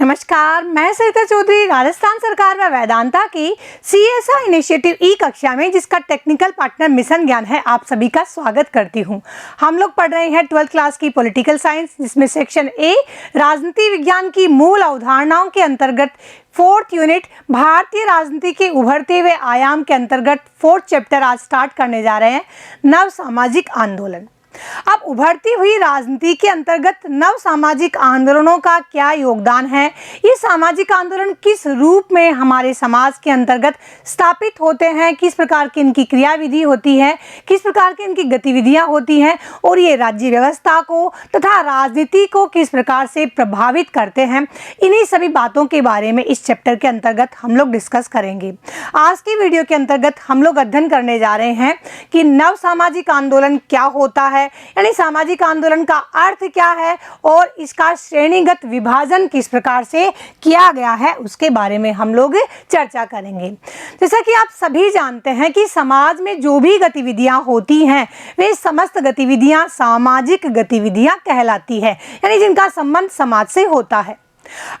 नमस्कार, मैं सरिता चौधरी राजस्थान सरकार व वेदांता की CSR इनिशिएटिव ई कक्षा में जिसका टेक्निकल पार्टनर मिशन ज्ञान है, आप सभी का स्वागत करती हूं। हम लोग पढ़ रहे हैं 12th क्लास की पॉलिटिकल साइंस, जिसमें सेक्शन ए राजनीति विज्ञान की मूल अवधारणाओं के अंतर्गत 4th यूनिट भारतीय राजनीति के उभरते हुए आयाम के अंतर्गत 4th चैप्टर आज स्टार्ट करने जा रहे हैं, नव सामाजिक आंदोलन। अब उभरती हुई राजनीति के अंतर्गत नव सामाजिक आंदोलनों का क्या योगदान है, ये सामाजिक आंदोलन किस रूप में हमारे समाज के अंतर्गत स्थापित होते हैं, किस प्रकार की इनकी क्रियाविधि होती है, किस प्रकार की इनकी गतिविधियां होती हैं और ये राज्य व्यवस्था को तथा राजनीति को किस प्रकार से प्रभावित करते हैं, इन्हीं सभी बातों के बारे में इस चैप्टर के अंतर्गत हम लोग डिस्कस करेंगे। आज की वीडियो के अंतर्गत हम लोग अध्ययन करने जा रहे हैं कि नव सामाजिक आंदोलन क्या होता है, यानी सामाजिक आंदोलन का अर्थ क्या है और इसका श्रेणीगत विभाजन किस प्रकार से किया गया है, उसके बारे में हम लोग चर्चा करेंगे। जैसा कि आप सभी जानते हैं कि समाज में जो भी गतिविधियां होती हैं वे समस्त गतिविधियां सामाजिक गतिविधियां कहलाती है, यानी जिनका संबंध समाज से होता है।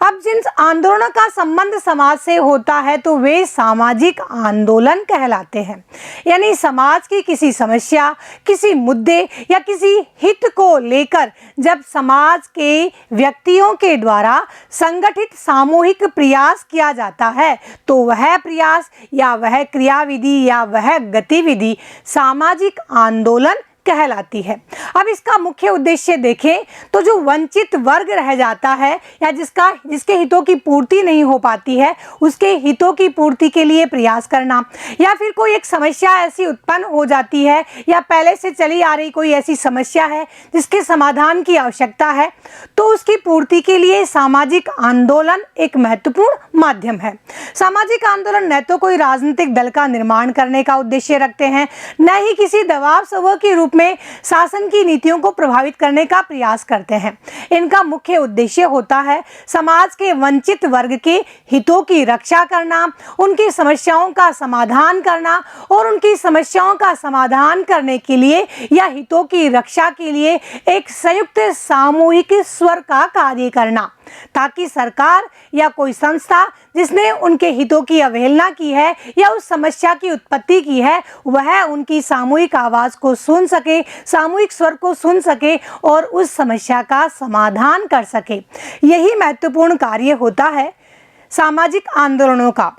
अब जिन आंदोलनों का संबंध समाज से होता है तो वे सामाजिक आंदोलन कहलाते हैं, यानी समाज की किसी समस्या, किसी मुद्दे या किसी हित को लेकर जब समाज के व्यक्तियों के द्वारा संगठित सामूहिक प्रयास किया जाता है तो वह प्रयास या वह क्रियाविधि या वह गतिविधि सामाजिक आंदोलन कहलाती है। अब इसका मुख्य उद्देश्य देखें तो जो वंचित वर्ग रह जाता है या जिसके हितों की पूर्ति नहीं हो पाती है, उसके हितों की पूर्ति के लिए प्रयास करना, या फिर कोई एक समस्या ऐसी उत्पन्न हो जाती है या पहले से चली आ रही कोई ऐसी समस्या है जिसके समाधान की आवश्यकता है, तो उसकी पूर्ति के लिए सामाजिक आंदोलन एक महत्वपूर्ण माध्यम है। सामाजिक आंदोलन न तो कोई राजनीतिक दल का निर्माण करने का उद्देश्य रखते हैं, न ही किसी दबाव समूह के रूप में शासन की नीतियों को प्रभावित करने का प्रयास करते हैं। इनका मुख्य उद्देश्य होता है समाज के वंचित वर्ग के हितों की रक्षा करना, उनकी समस्याओं का समाधान करना और उनकी समस्याओं का समाधान करने के लिए या हितों की रक्षा के लिए एक संयुक्त सामूहिक स्वर का कार्य करना, ताकि सरकार या कोई संस्था जिसने उनके हितों की अवहेलना की है या उस समस्या की उत्पत्ति की है, वह उनकी सामूहिक आवाज़ को सुन सके, सामूहिक स्वर को सुन सके और उस समस्या का समाधान कर सके। यही महत्वपूर्ण कार्य होता है सामाजिक आंदोलनों का।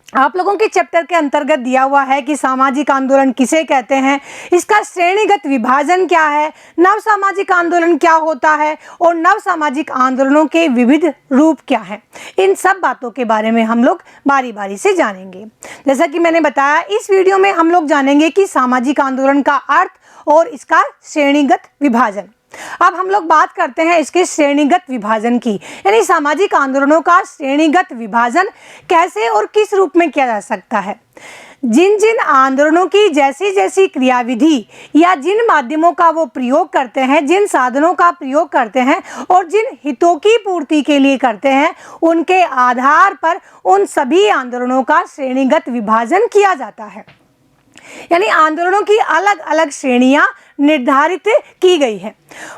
आप लोगों के चैप्टर के अंतर्गत दिया हुआ है कि सामाजिक आंदोलन किसे कहते हैं, इसका श्रेणीगत विभाजन क्या है, नव सामाजिक आंदोलन क्या होता है और नव सामाजिक आंदोलनों के विविध रूप क्या हैं। इन सब बातों के बारे में हम लोग बारी बारी से जानेंगे। जैसा कि मैंने बताया, इस वीडियो में हम लोग जानेंगे कि सामाजिक आंदोलन का अर्थ और इसका श्रेणीगत विभाजन। अब हम लोग बात करते हैं इसके श्रेणीगत विभाजन की, यानी सामाजिक आंदोलनों का श्रेणीगत विभाजन कैसे और किस रूप में किया जा सकता है। जिन जिन आंदोलनों की जैसी जैसी क्रियाविधि या जिन माध्यमों का वो प्रयोग करते हैं, जिन साधनों का प्रयोग करते हैं और जिन हितों की पूर्ति के लिए करते हैं, उनके आधार पर उन सभी आंदोलनों का श्रेणीगत विभाजन किया जाता है। यानी आंदोलनों की अलग अलग श्रेणियां निर्धारित की गई है।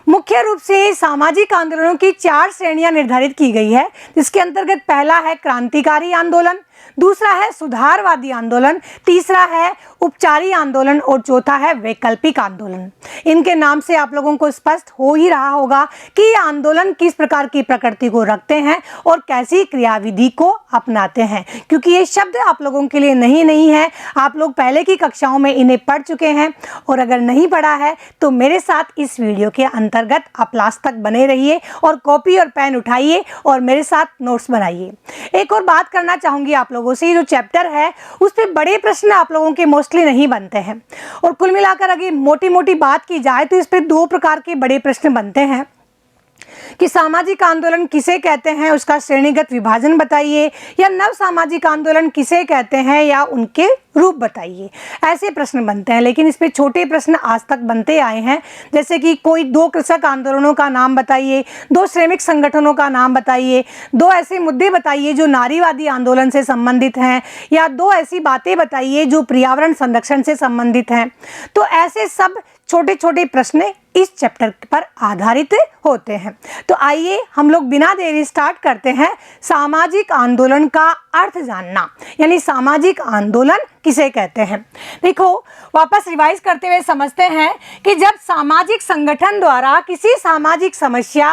मुख्य रूप से सामाजिक आंदोलनों की 4 श्रेणियां निर्धारित की गई है, जिसके अंतर्गत पहला है क्रांतिकारी आंदोलन, दूसरा है सुधारवादी आंदोलन, तीसरा है उपचारी आंदोलन और चौथा है वैकल्पिक आंदोलन। इनके नाम से आप लोगों को स्पष्ट हो ही रहा होगा कि ये आंदोलन किस प्रकार की प्रकृति को रखते हैं और कैसी क्रियाविधि को अपनाते हैं, क्योंकि ये शब्द आप लोगों के लिए नहीं है। आप लोग पहले की कक्षाओं में इन्हें पढ़ चुके हैं और अगर नहीं पढ़ा है तो मेरे साथ इस वीडियो के अंतर्गत आप लास्ट तक बने रहिए और कॉपी और पेन उठाइए और मेरे साथ नोट्स बनाइए। एक और बात करना चाहूँगी आप लोगों से, जो चैप्टर है उस पर बड़े प्रश्न आप लोगों के मोस्टली नहीं बनते हैं और कुल मिलाकर अगर मोटी मोटी बात की जाए तो इस पर 2 प्रकार के बड़े प्रश्न बनते हैं कि सामाजिक आंदोलन किसे कहते हैं, उसका श्रेणीगत विभाजन बताइए, या नव सामाजिक आंदोलन किसे कहते हैं या उनके रूप बताइए। ऐसे प्रश्न बनते हैं, लेकिन इस पे छोटे प्रश्न आज तक बनते आए हैं, जैसे कि कोई 2 कृषक आंदोलनों का नाम बताइए, 2 श्रमिक संगठनों का नाम बताइए, 2 ऐसे मुद्दे बताइए जो नारीवादी आंदोलन से संबंधित हैं, या 2 ऐसी बातें बताइए जो पर्यावरण संरक्षण से संबंधित हैं। तो ऐसे सब छोटे छोटे प्रश्न इस चैप्टर पर आधारित होते हैं। तो आइए हम लोग बिना देरी स्टार्ट करते हैं। सामाजिक आंदोलन का अर्थ जानना, यानी सामाजिक आंदोलन किसे कहते हैं। देखो, वापस रिवाइज करते हुए समझते हैं कि जब सामाजिक संगठन द्वारा किसी सामाजिक समस्या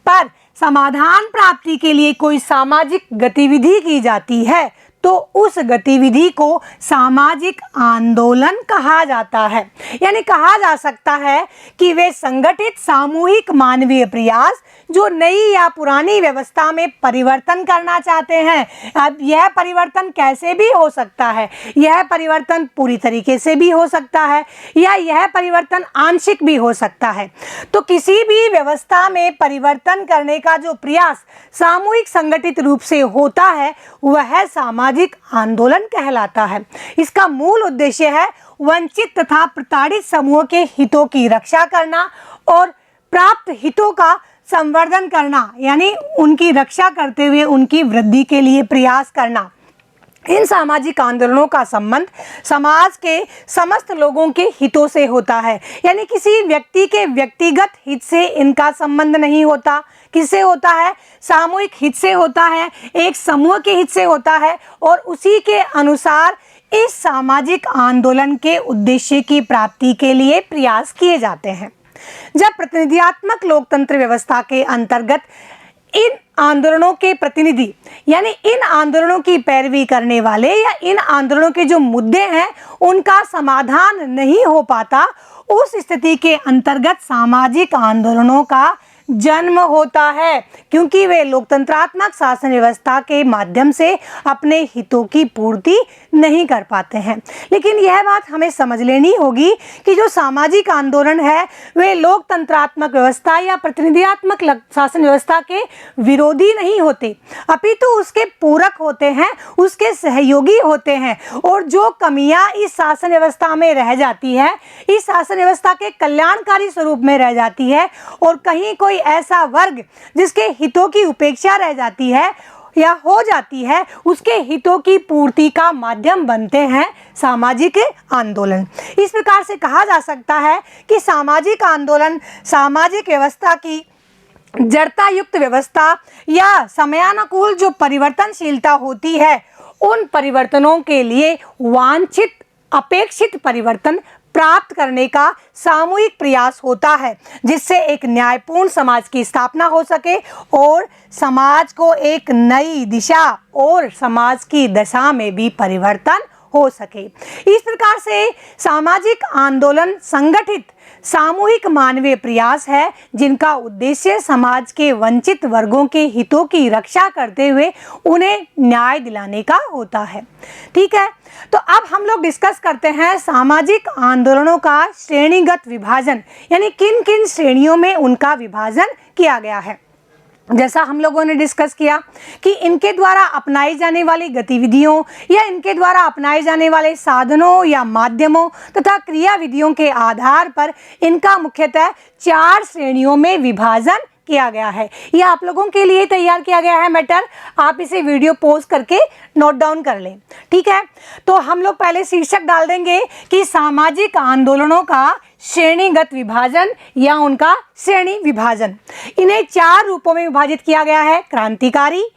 पर समाधान प्राप्ति के लिए कोई सामाजिक गतिविधि की जाती है तो उस गतिविधि को सामाजिक आंदोलन कहा जाता है। यानी कहा जा सकता है कि वे संगठित सामूहिक मानवीय प्रयास जो नई या पुरानी व्यवस्था में परिवर्तन करना चाहते हैं। अब यह परिवर्तन कैसे भी हो सकता है, यह परिवर्तन पूरी तरीके से भी हो सकता है या यह परिवर्तन आंशिक भी हो सकता है। तो किसी भी व्यवस्था में परिवर्तन करने का जो प्रयास सामूहिक संगठित रूप से होता है वह सामाजिक आंदोलन कहलाता है। इसका मूल उद्देश्य है वंचित तथा प्रताड़ित समूह के हितों की रक्षा करना और प्राप्त हितों का संवर्धन करना, यानी उनकी रक्षा करते हुए उनकी वृद्धि के लिए प्रयास करना। इन सामाजिक आंदोलनों का संबंध समाज के समस्त लोगों के हितों से होता है, यानी किसी व्यक्ति के व्यक्तिगत हित से इनका संबंध नहीं होता। किससे होता है? सामूहिक हित से होता है, एक समूह के हित से होता है और उसी के अनुसार इस सामाजिक आंदोलन के उद्देश्य की प्राप्ति के लिए प्रयास किए जाते हैं। जब प्रतिनिधियात्मक लोकतंत्र व्यवस्था के अंतर्गत इन आंदोलनों के प्रतिनिधि, यानी इन आंदोलनों की पैरवी करने वाले या इन आंदोलनों के जो मुद्दे हैं उनका समाधान नहीं हो पाता, उस स्थिति के अंतर्गत सामाजिक आंदोलनों का जन्म होता है, क्योंकि वे लोकतंत्रात्मक शासन व्यवस्था के माध्यम से अपने हितों की पूर्ति नहीं कर पाते हैं। लेकिन यह बात हमें समझ लेनी होगी कि जो सामाजिक आंदोलन है वे लोकतंत्रात्मक व्यवस्था या प्रतिनिधियात्मक शासन व्यवस्था के विरोधी नहीं होते, अपितु उसके पूरक होते हैं, उसके सहयोगी होते हैं। और जो कमियां इस शासन व्यवस्था में रह जाती है, इस शासन व्यवस्था के कल्याणकारी स्वरूप में रह जाती है और कहीं कोई ऐसा वर्ग जिसके हितों की उपेक्षा रह जाती है या हो जाती है, उसके हितों की पूर्ति का माध्यम बनते हैं सामाजिक आंदोलन। इस प्रकार से कहा जा सकता है कि सामाजिक आंदोलन सामाजिक व्यवस्था की जड़ता युक्त व्यवस्था या समयानुकूल जो परिवर्तनशीलता होती है उन परिवर्तनों के लिए वांछित अपेक्षित परिवर्तन प्राप्त करने का सामूहिक प्रयास होता है, जिससे एक न्यायपूर्ण समाज की स्थापना हो सके और समाज को एक नई दिशा और समाज की दशा में भी परिवर्तन हो सके। इस प्रकार से सामाजिक आंदोलन संगठित सामूहिक मानवीय प्रयास है जिनका उद्देश्य समाज के वंचित वर्गों के हितों की रक्षा करते हुए उन्हें न्याय दिलाने का होता है। ठीक है, तो अब हम लोग डिस्कस करते हैं सामाजिक आंदोलनों का श्रेणीगत विभाजन, यानी किन किन श्रेणियों में उनका विभाजन किया गया है। जैसा हम लोगों ने डिस्कस किया कि इनके द्वारा अपनाई जाने वाली गतिविधियों या इनके द्वारा अपनाए जाने वाले साधनों या माध्यमों तथा क्रियाविधियों के आधार पर इनका मुख्यतः 4 श्रेणियों में विभाजन किया गया है। ये आप लोगों के लिए तैयार किया गया है मैटर, आप इसे वीडियो पॉज करके नोट डाउन कर लें। ठीक है, तो हम लोग पहले शीर्षक डाल देंगे कि सामाजिक आंदोलनों का श्रेणीगत विभाजन या उनका श्रेणी विभाजन। इन्हें 4 रूपों में विभाजित किया गया है: क्रांतिकारी,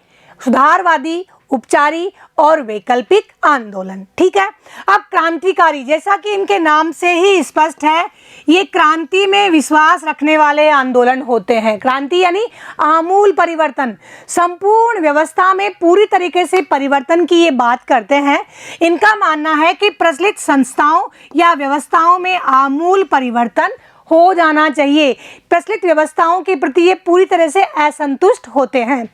सुधारवादी, उपचारी और वैकल्पिक आंदोलन। ठीक है, अब क्रांतिकारी, जैसा कि इनके नाम से ही स्पष्ट है, ये क्रांति में विश्वास रखने वाले आंदोलन होते हैं। क्रांति यानी आमूल परिवर्तन, संपूर्ण व्यवस्था में पूरी तरीके से परिवर्तन की ये बात करते हैं। इनका मानना है कि प्रचलित संस्थाओं या व्यवस्थाओं में आमूल परिवर्तन हो जाना चाहिए। प्रचलित व्यवस्थाओं के प्रति ये पूरी तरह से असंतुष्ट होते हैं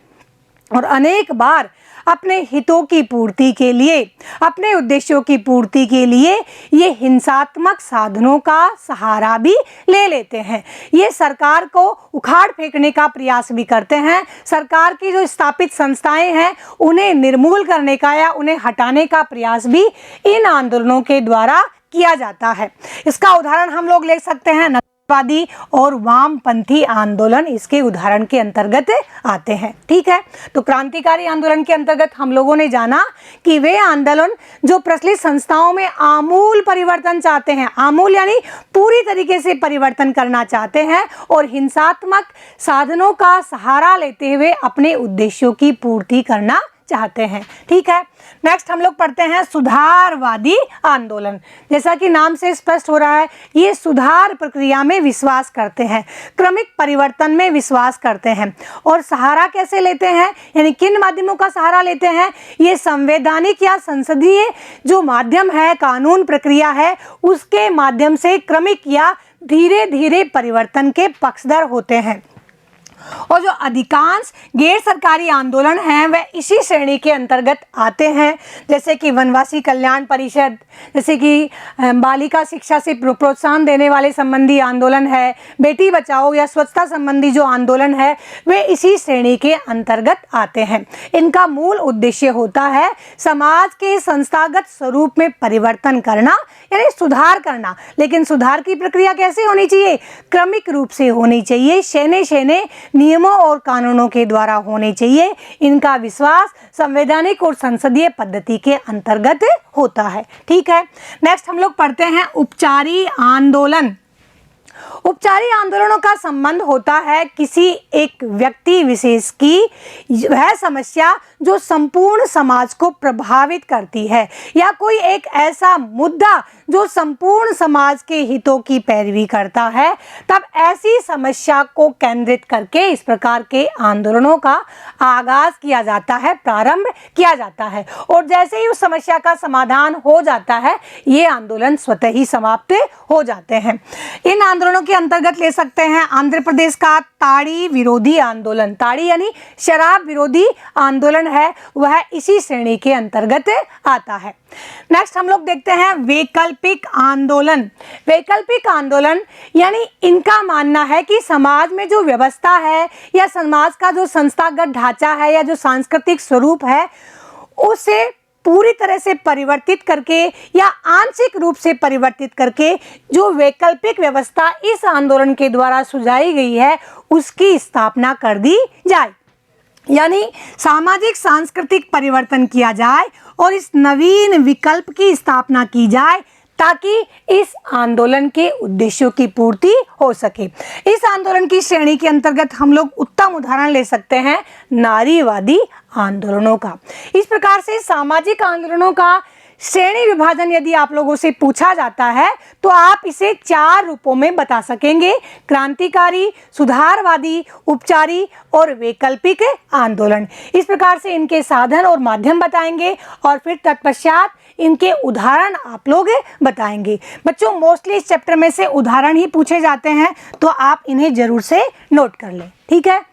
और अनेक बार अपने हितों की पूर्ति के लिए, अपने उद्देश्यों की पूर्ति के लिए ये हिंसात्मक साधनों का सहारा भी ले लेते हैं। ये सरकार को उखाड़ फेंकने का प्रयास भी करते हैं। सरकार की जो स्थापित संस्थाएं हैं उन्हें निर्मूल करने का या उन्हें हटाने का प्रयास भी इन आंदोलनों के द्वारा किया जाता है। इसका उदाहरण हम लोग ले सकते हैं वादी और वामपंथी आंदोलन इसके उदाहरण के अंतर्गत आते हैं। ठीक है, तो क्रांतिकारी आंदोलन के अंतर्गत हम लोगों ने जाना कि वे आंदोलन जो प्रचलित संस्थाओं में आमूल परिवर्तन चाहते हैं, आमूल यानी पूरी तरीके से परिवर्तन करना चाहते हैं और हिंसात्मक साधनों का सहारा लेते हुए अपने उद्देश्यों की पूर्ति करना चाहते हैं। ठीक है, नेक्स्ट हम लोग पढ़ते हैं सुधारवादी आंदोलन। जैसा कि नाम से स्पष्ट हो रहा है, ये सुधार प्रक्रिया में विश्वास करते हैं, क्रमिक परिवर्तन में विश्वास करते हैं। और सहारा कैसे लेते हैं, यानी किन माध्यमों का सहारा लेते हैं? ये संवैधानिक या संसदीय जो माध्यम है, कानून प्रक्रिया है, उसके माध्यम से क्रमिक या धीरे धीरे परिवर्तन के पक्षधर होते हैं। और जो अधिकांश गैर सरकारी आंदोलन हैं वह इसी श्रेणी के अंतर्गत आते हैं, जैसे कि वनवासी कल्याण परिषद, जैसे कि बालिका शिक्षा से प्रोत्साहन देने वाले संबंधी आंदोलन है, बेटी बचाओ या स्वच्छता संबंधी जो आंदोलन है वे इसी श्रेणी के अंतर्गत आते हैं। इनका मूल उद्देश्य होता है समाज के संस्थागत स्वरूप में परिवर्तन करना, यानी सुधार करना। लेकिन सुधार की प्रक्रिया कैसे होनी चाहिए? क्रमिक रूप से होनी चाहिए, शैने नियमों और कानूनों के द्वारा होने चाहिए। इनका विश्वास संवैधानिक और संसदीय पद्धति के अंतर्गत होता है। ठीक है, नेक्स्ट हम लोग पढ़ते हैं उपचारी आंदोलन। उपचारी आंदोलनों का संबंध होता है किसी एक व्यक्ति विशेष की वह समस्या जो संपूर्ण समाज को प्रभावित करती है, या कोई एक ऐसा मुद्दा जो संपूर्ण समाज के हितों की पैरवी करता है, तब ऐसी समस्या को केंद्रित करके इस प्रकार के आंदोलनों का आगाज किया जाता है, प्रारंभ किया जाता है। और जैसे ही उस समस्या का समाधान हो जाता है, ये आंदोलन स्वतः ही समाप्त हो जाते हैं। इन आंदोलनों के अंतर्गत ले सकते हैं आंध्र प्रदेश का ताड़ी विरोधी आंदोलन। ताड़ी यानी शराब विरोधी आंदोलन है, वह इसी श्रेणी के अंतर्गत आता है। नेक्स्ट हम लोग देखते हैं वैकल्पिक आंदोलन। वैकल्पिक आंदोलन यानी इनका मानना है कि समाज में जो व्यवस्था है या समाज का जो संस्थागत ढांचा है या जो सांस्कृतिक स्वरूप है उसे पूरी तरह से परिवर्तित करके या आंशिक रूप से परिवर्तित करके जो वैकल्पिक व्यवस्था इस आंदोलन के द्वारा सुझाई गई है उसकी स्थापना कर दी जाए, यानी सामाजिक सांस्कृतिक परिवर्तन किया जाए और इस नवीन विकल्प की स्थापना की जाए ताकि इस आंदोलन के उद्देश्यों की पूर्ति हो सके। इस आंदोलन की श्रेणी के अंतर्गत हम लोग उत्तम उदाहरण ले सकते हैं नारीवादी आंदोलनों का। इस प्रकार से सामाजिक आंदोलनों का श्रेणी विभाजन यदि आप लोगों से पूछा जाता है तो आप इसे 4 रूपों में बता सकेंगे: क्रांतिकारी, सुधारवादी, उपचारी और वैकल्पिक आंदोलन। इस प्रकार से इनके साधन और माध्यम बताएंगे और फिर तत्पश्चात इनके उदाहरण आप लोग बताएंगे। बच्चों मोस्टली इस चैप्टर में से उदाहरण ही पूछे जाते हैं, तो आप इन्हें जरूर से नोट कर लें। ठीक है,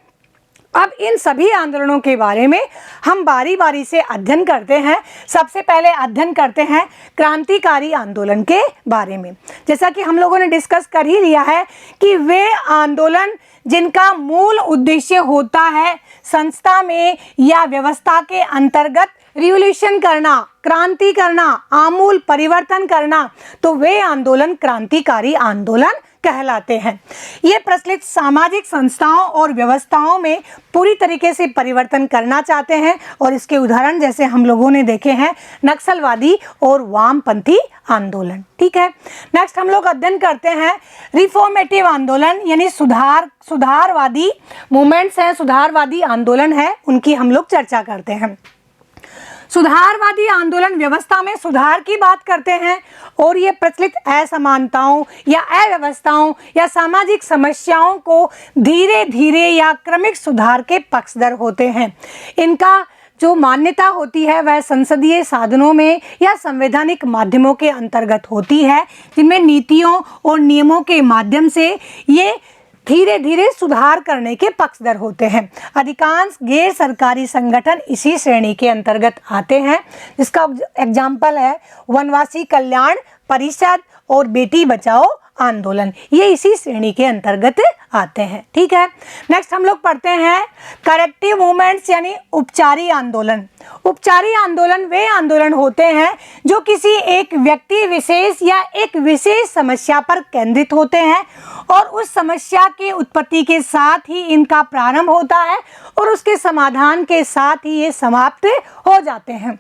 अब इन सभी आंदोलनों के बारे में हम बारी बारी से अध्ययन करते हैं। सबसे पहले अध्ययन करते हैं क्रांतिकारी आंदोलन के बारे में। जैसा कि हम लोगों ने डिस्कस कर ही लिया है कि वे आंदोलन जिनका मूल उद्देश्य होता है संस्था में या व्यवस्था के अंतर्गत रिवॉल्यूशन करना, क्रांति करना, आमूल परिवर्तन करना, तो वे आंदोलन क्रांतिकारी आंदोलन कहलाते हैं। ये प्रचलित सामाजिक संस्थाओं और व्यवस्थाओं में पूरी तरीके से परिवर्तन करना चाहते हैं और इसके उदाहरण जैसे हम लोगों ने देखे हैं नक्सलवादी और वामपंथी आंदोलन। ठीक है, नेक्स्ट हम लोग अध्ययन करते हैं रिफॉर्मेटिव आंदोलन, यानी सुधारवादी मूवमेंट्स हैं, सुधारवादी आंदोलन है, उनकी हम लोग चर्चा करते हैं। सुधारवादी आंदोलन व्यवस्था में सुधार की बात करते हैं और ये प्रचलित असमानताओं या अव्यवस्थाओं या सामाजिक समस्याओं को धीरे धीरे या क्रमिक सुधार के पक्षधर होते हैं। इनका जो मान्यता होती है वह संसदीय साधनों में या संवैधानिक माध्यमों के अंतर्गत होती है, जिनमें नीतियों और नियमों के माध्यम से ये धीरे धीरे सुधार करने के पक्षधर होते हैं। अधिकांश गैर सरकारी संगठन इसी श्रेणी के अंतर्गत आते हैं, जिसका एग्जाम्पल है वनवासी कल्याण परिषद और बेटी बचाओ आंदोलन, ये इसी श्रेणी के अंतर्गत आते हैं। ठीक है, नेक्स्ट हम लोग पढ़ते हैं करेक्टिव मूवमेंट्स यानी उपचारी आंदोलन। उपचारी आंदोलन वे आंदोलन होते हैं जो किसी एक व्यक्ति विशेष या एक विशेष समस्या पर केंद्रित होते हैं और उस समस्या की उत्पत्ति के साथ ही इनका प्रारंभ होता है और उसके समाधान के साथ ही ये समाप्त हो जाते हैं।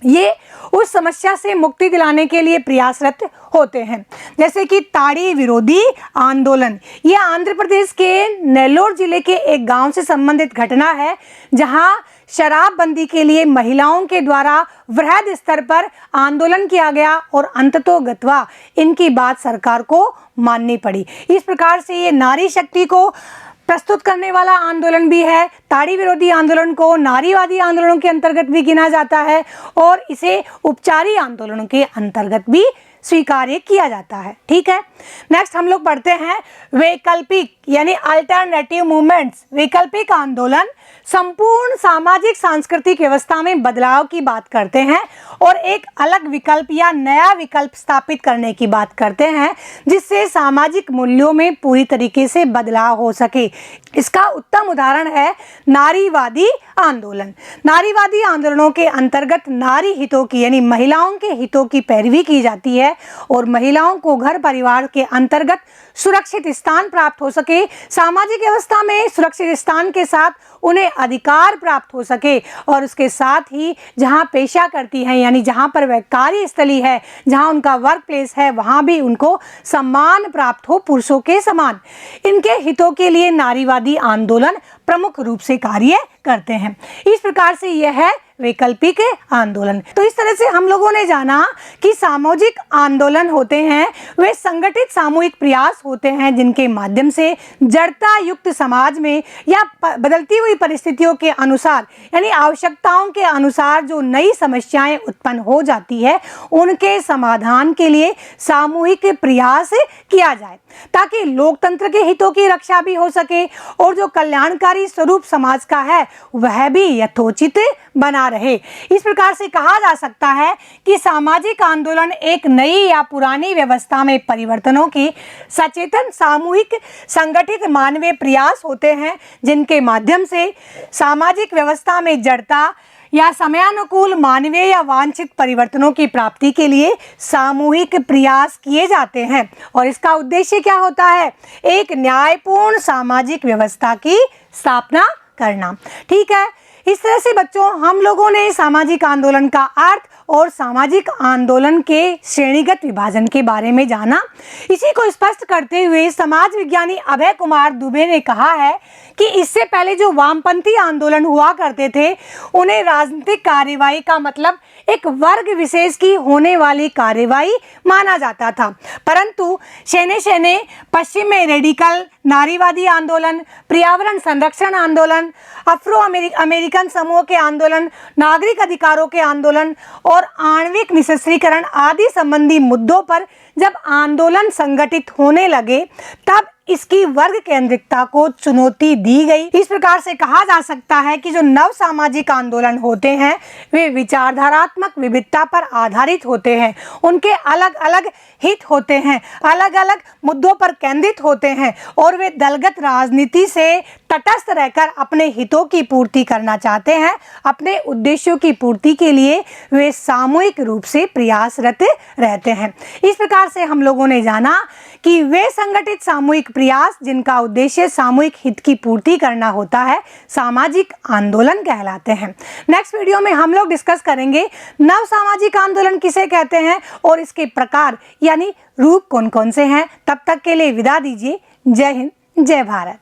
ये उस समस्या से मुक्ति दिलाने के लिए प्रयासरत होते हैं, जैसे कि ताड़ी विरोधी आंदोलन। यह आंध्र प्रदेश के नेल्लोर जिले के एक गांव से संबंधित घटना है, जहां शराबबंदी के लिए महिलाओं के द्वारा वृहद स्तर पर आंदोलन किया गया और अंततोगत्वा इनकी बात सरकार को माननी पड़ी। इस प्रकार से ये नारी शक्ति को प्रस्तुत करने वाला आंदोलन भी है। ताड़ी विरोधी आंदोलन को नारीवादी आंदोलनों के अंतर्गत भी गिना जाता है और इसे उपचारी आंदोलनों के अंतर्गत भी स्वीकार्य किया जाता है। ठीक है, नेक्स्ट हम लोग पढ़ते हैं वैकल्पिक यानी अल्टरनेटिव मूवमेंट्स। वैकल्पिक आंदोलन संपूर्ण सामाजिक सांस्कृतिक व्यवस्था में बदलाव की बात करते हैं और एक अलग विकल्प या नया विकल्प स्थापित करने की बात करते हैं, जिससे सामाजिक मूल्यों में पूरी तरीके से बदलाव हो सके। इसका उत्तम उदाहरण है नारीवादी आंदोलन। नारीवादी आंदोलनों के अंतर्गत नारी हितों की यानी महिलाओं के हितों की पैरवी की जाती है और महिलाओं को घर परिवार के अंतर्गत सुरक्षित स्थान प्राप्त हो सके, सामाजिक व्यवस्था में सुरक्षित स्थान के साथ उन्हें अधिकार प्राप्त हो सके और उसके साथ ही जहां पेशा करती हैं यानी जहां पर वह कार्यस्थली है, जहां उनका वर्क प्लेस है, वहां भी उनको सम्मान प्राप्त हो पुरुषों के समान। इनके हितों के लिए नारीवादी आंदोलन प्रमुख रूप से कार्य करते हैं। इस प्रकार से यह है वैकल्पिक आंदोलन। तो इस तरह से हम लोगों ने जाना कि सामाजिक आंदोलन होते हैं वे संगठित सामूहिक प्रयास होते हैं जिनके माध्यम से जड़ता युक्त समाज में या बदलती हुई परिस्थितियों के अनुसार यानी आवश्यकताओं के अनुसार जो नई समस्याएं उत्पन्न हो जाती है उनके समाधान के लिए सामूहिक प्रयास किया जाए, ताकि लोकतंत्र के हितों की रक्षा भी हो सके और जो कल्याणकारी स्वरूप समाज का है वह भी यथोचित बना रहे। इस प्रकार से कहा जा सकता है कि सामाजिक आंदोलन एक नई या पुरानी व्यवस्था में परिवर्तनों की सचेतन सामूहिक संगठित मानवीय प्रयास होते हैं, जिनके माध्यम से सामाजिक व्यवस्था में जड़ता या समयानुकूल मानवीय या वांछित परिवर्तनों की प्राप्ति के लिए सामूहिक प्रयास किए जाते हैं। और इसका उद्देश्य क्या होता है? एक न्यायपूर्ण सामाजिक व्यवस्था की स्थापना करना। ठीक है, इस तरह से बच्चों हम लोगों ने सामाजिक आंदोलन का अर्थ और सामाजिक आंदोलन के श्रेणीगत विभाजन के बारे में जाना। इसी को स्पष्ट करते हुए समाज विज्ञानी अभय कुमार दुबे ने कहा है कि इससे पहले जो वामपंथी आंदोलन हुआ करते थे उन्हें राजनीतिक कार्यवाही का मतलब एक वर्ग विशेष की होने वाली कार्यवाही माना जाता था, परंतु शैने पश्चिम में रेडिकल नारीवादी आंदोलन, पर्यावरण संरक्षण आंदोलन, अफ्रो अमेरिकन समूह के आंदोलन, नागरिक अधिकारों के आंदोलन और आणविक निःशस्त्रीकरण आदि संबंधी मुद्दों पर जब आंदोलन संगठित होने लगे तब इसकी वर्ग केंद्रिकता को चुनौती दी गई। इस प्रकार से कहा जा सकता है कि जो नव सामाजिक आंदोलन होते हैं वे विचारधारात्मक विविधता पर आधारित होते हैं, उनके अलग अलग हित होते हैं, अलग अलग मुद्दों पर केंद्रित होते हैं और वे दलगत राजनीति से तटस्थ रहकर अपने हितों की पूर्ति करना चाहते हैं। अपने उद्देश्यों की पूर्ति के लिए वे सामूहिक रूप से प्रयासरत रहते हैं। इस प्रकार से हम लोगों ने जाना कि वे संगठित सामूहिक प्रयास जिनका उद्देश्य सामूहिक हित की पूर्ति करना होता है सामाजिक आंदोलन कहलाते हैं। नेक्स्ट वीडियो में हम लोग डिस्कस करेंगे नव सामाजिक आंदोलन किसे कहते हैं और इसके प्रकार यानी रूप कौन कौन से हैं। तब तक के लिए विदा दीजिए। जय हिंद, जय भारत।